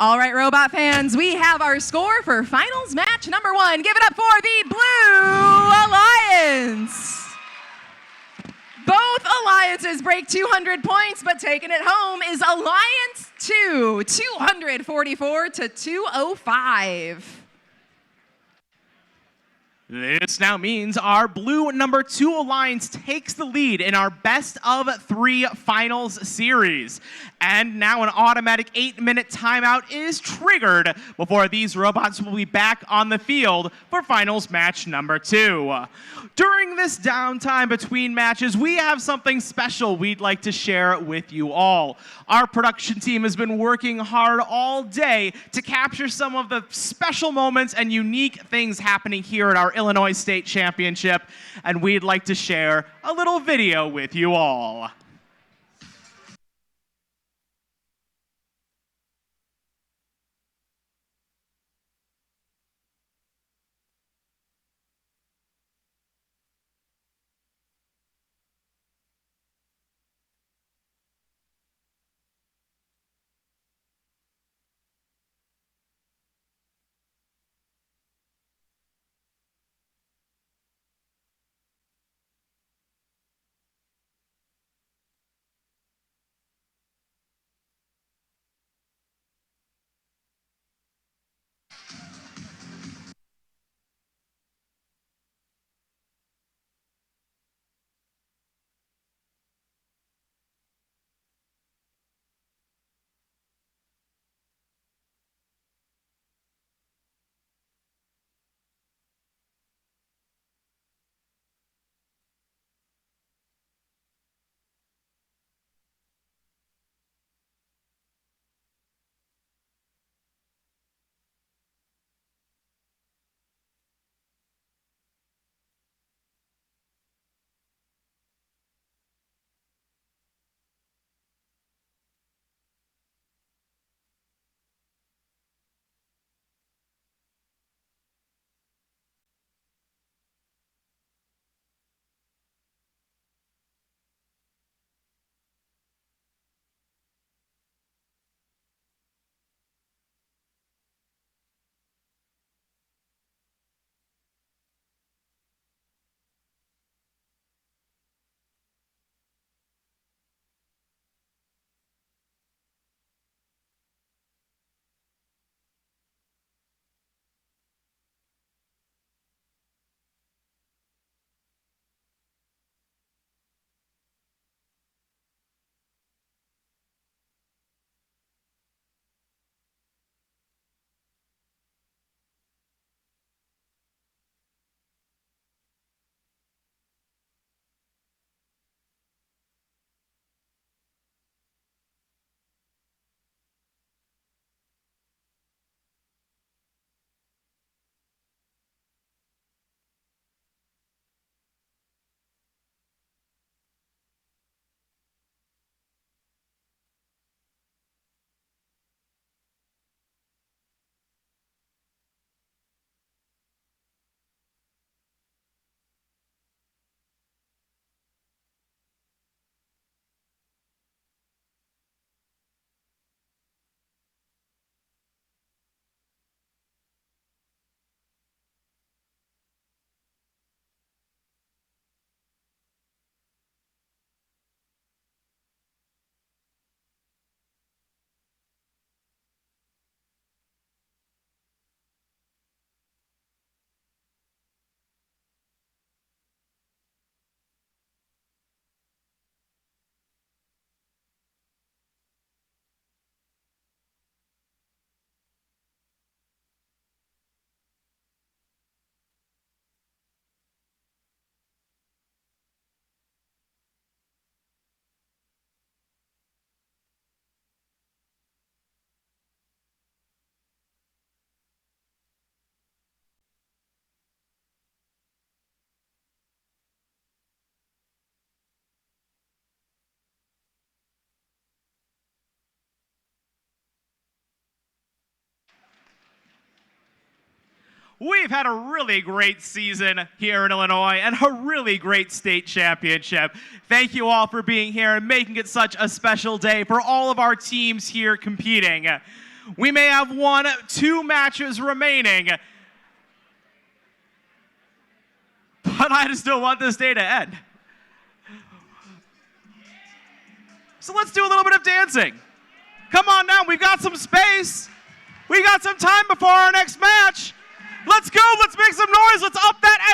All right, Robot fans, we have our score for finals match number 1. Give it up for the Blue Alliance. Both alliances break 200 points, but taking it home is Alliance 2, 244 to 205. This now means our blue number 2 alliance takes the lead in our best of 3 finals series. And now an automatic 8-minute timeout is triggered before these robots will be back on the field for finals match number 2. During this downtime between matches, we have something special we'd like to share with you all. Our production team has been working hard all day to capture some of the special moments and unique things happening here at our Illinois State Championship, and we'd like to share a little video with you all. We've had a really great season here in Illinois and a really great state championship. Thank you all for being here and making it such a special day for all of our teams here competing. We may have 2 matches remaining, but I just don't want this day to end. So let's do a little bit of dancing. Come on now, we've got some space. We got some time before our next match. Let's go, let's make some noise, let's up that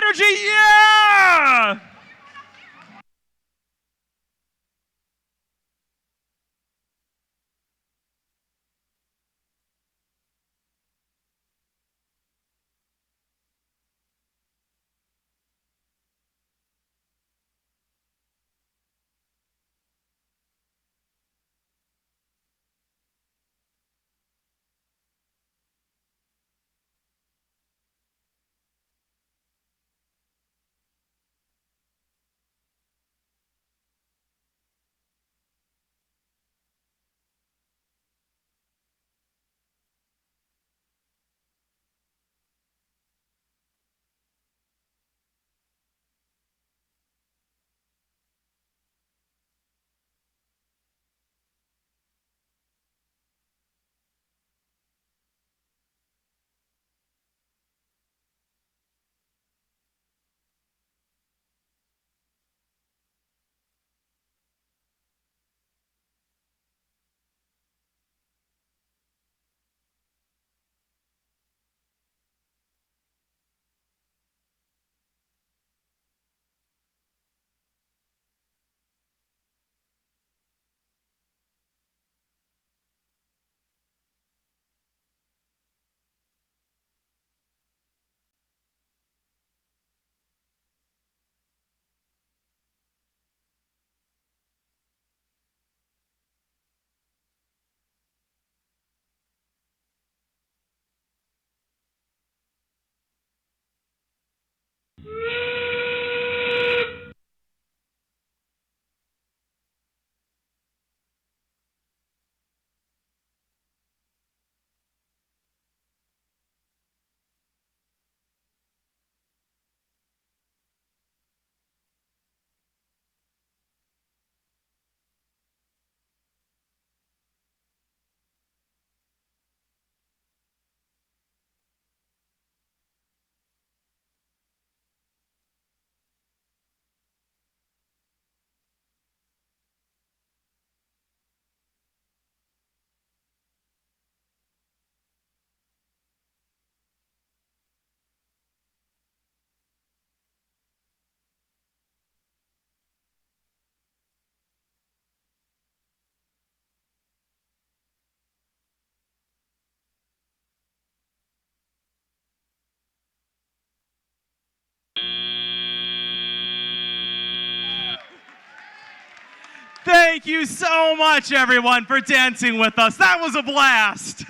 Thank you so much, everyone, for dancing with us. That was a blast.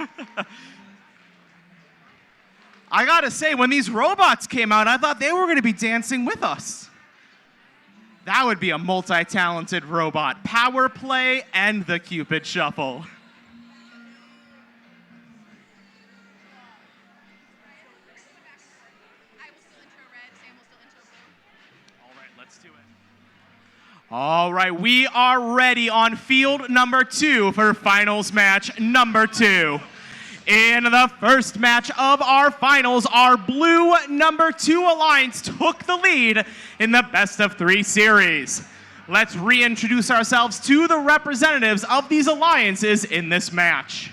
I gotta say, when these robots came out, I thought they were gonna be dancing with us. That would be a multi-talented robot. Power Play and the Cupid Shuffle. All right, we are ready on field number 2 for finals match number 2. In the first match of our finals, our blue number 2 alliance took the lead in the best of 3 series. Let's reintroduce ourselves to the representatives of these alliances in this match.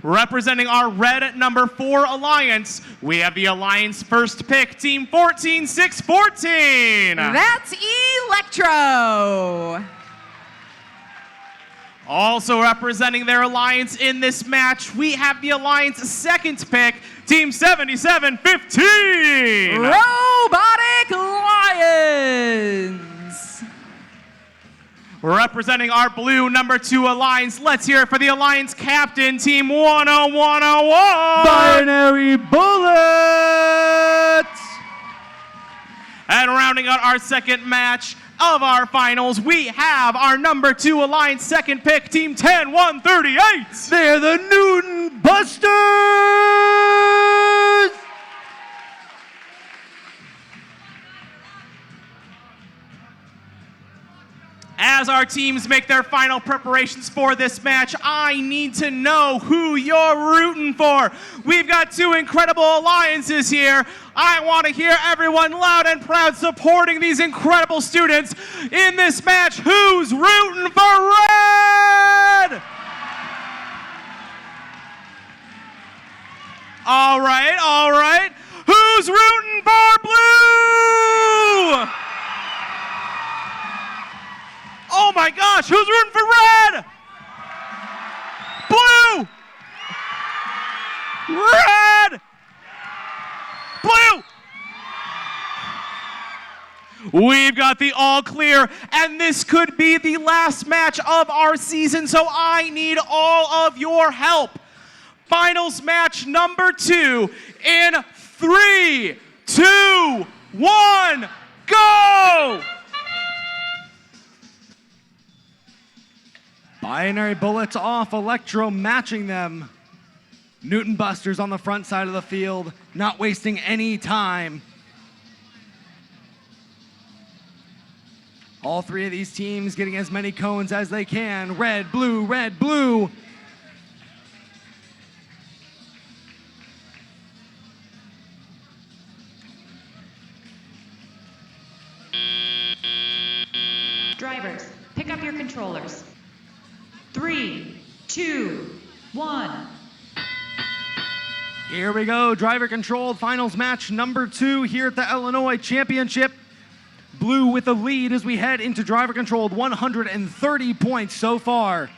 Representing our red number 4 alliance, we have the alliance first pick, team 14614. That's Electro. Also representing their alliance in this match, we have the alliance second pick, team 7715. Robotic Lions. Representing our blue number 2 alliance, let's hear it for the alliance captain, team 10101. Binary Bullets. And rounding out our second match of our finals, we have our number 2 alliance second pick, team 10138. They're the Newton Busters. As our teams make their final preparations for this match, I need to know who you're rooting for. We've got 2 incredible alliances here. I want to hear everyone loud and proud supporting these incredible students in this match. Who's rooting for red? All right, all right. Who's rooting for blue? Oh my gosh, who's rooting for red? Blue! Red! Blue! We've got the all clear, and this could be the last match of our season, so I need all of your help. Finals match number 2 in 3, 2, 1, go! Binary Bullets off, Electro matching them. Newton Busters on the front side of the field, not wasting any time. All 3 of these teams getting as many cones as they can. Red, blue, red, blue. Drivers, pick up your controllers. 3, 2, 1. Here we go, driver controlled finals match number 2 here at the Illinois Championship. Blue with the lead as we head into driver controlled, 130 points so far.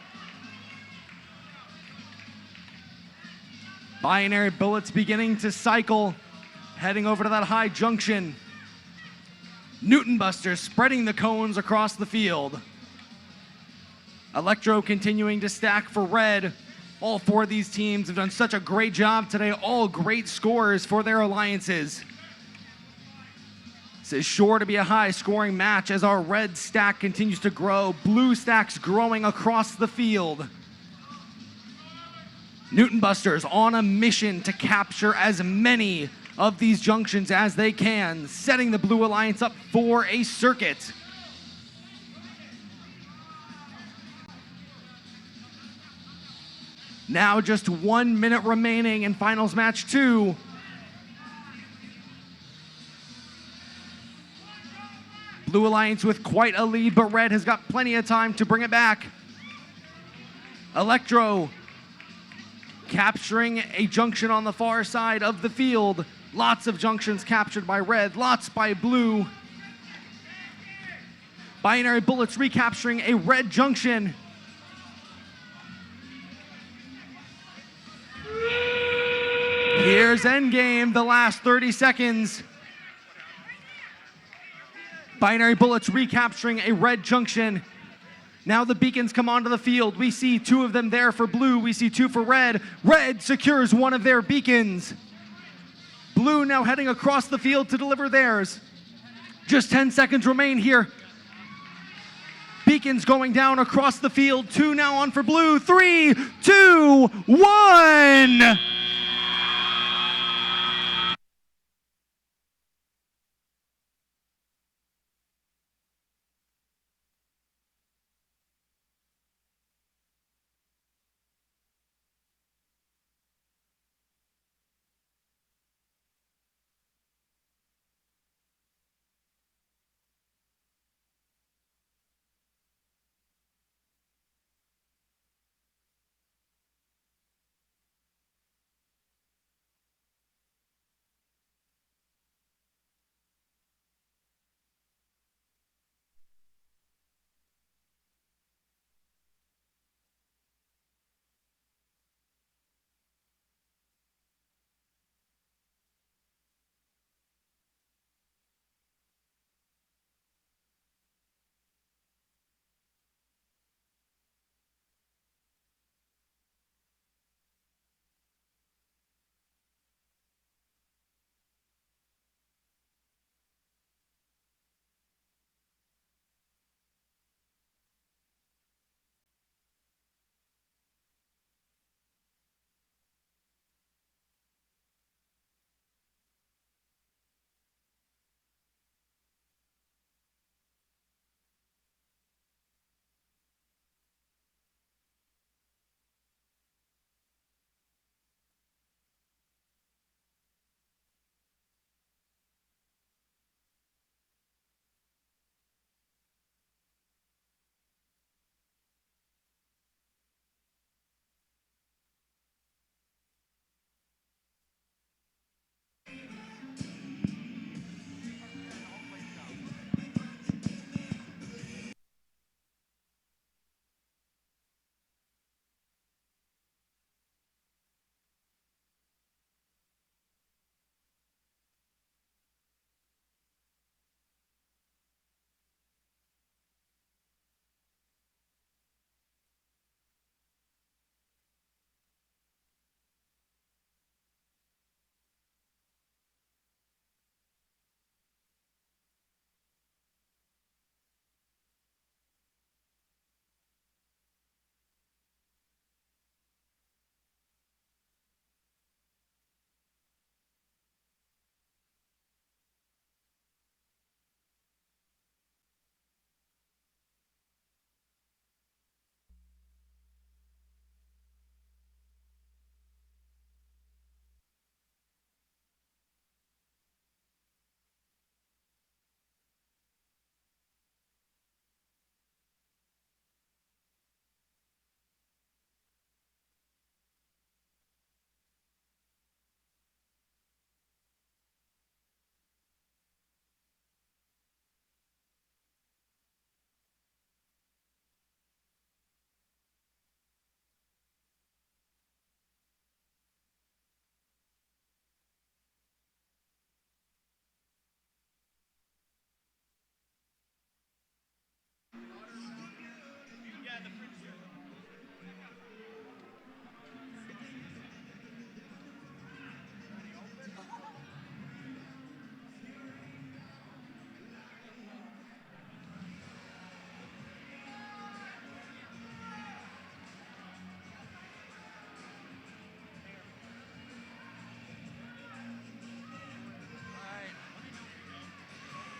Binary Bullets beginning to cycle, heading over to that high junction. Newton Busters spreading the cones across the field. Electro continuing to stack for red. All 4 of these teams have done such a great job today. All great scores for their alliances. This is sure to be a high-scoring match as our red stack continues to grow. Blue stacks growing across the field. Newton Busters on a mission to capture as many of these junctions as they can, setting the Blue Alliance up for a circuit. Now just 1 minute remaining in finals match 2. Blue Alliance with quite a lead, but red has got plenty of time to bring it back. Electro capturing a junction on the far side of the field. Lots of junctions captured by red, lots by blue. Binary Bullets recapturing a red junction. Here's endgame, the last 30 seconds. Binary Bullets recapturing a red junction. Now the beacons come onto the field. We see 2 of them there for blue. We see 2 for red. Red secures one of their beacons. Blue now heading across the field to deliver theirs. Just 10 seconds remain here. Beacons going down across the field. 2 now on for blue. 3, 2, 1.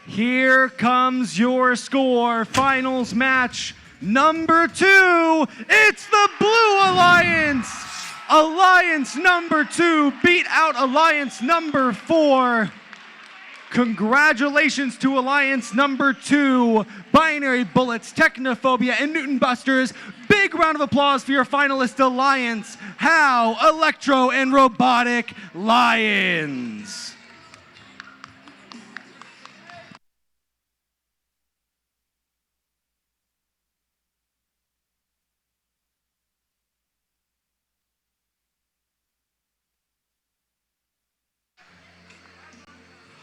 Here comes your score. Finals match number 2. It's the Blue Alliance. Alliance number 2 beat out Alliance number 4. Congratulations to Alliance number 2, Binary Bullets, Technophobia, and Newton Busters. Big round of applause for your finalist Alliance, HOW, Electro, and Robotic Lions.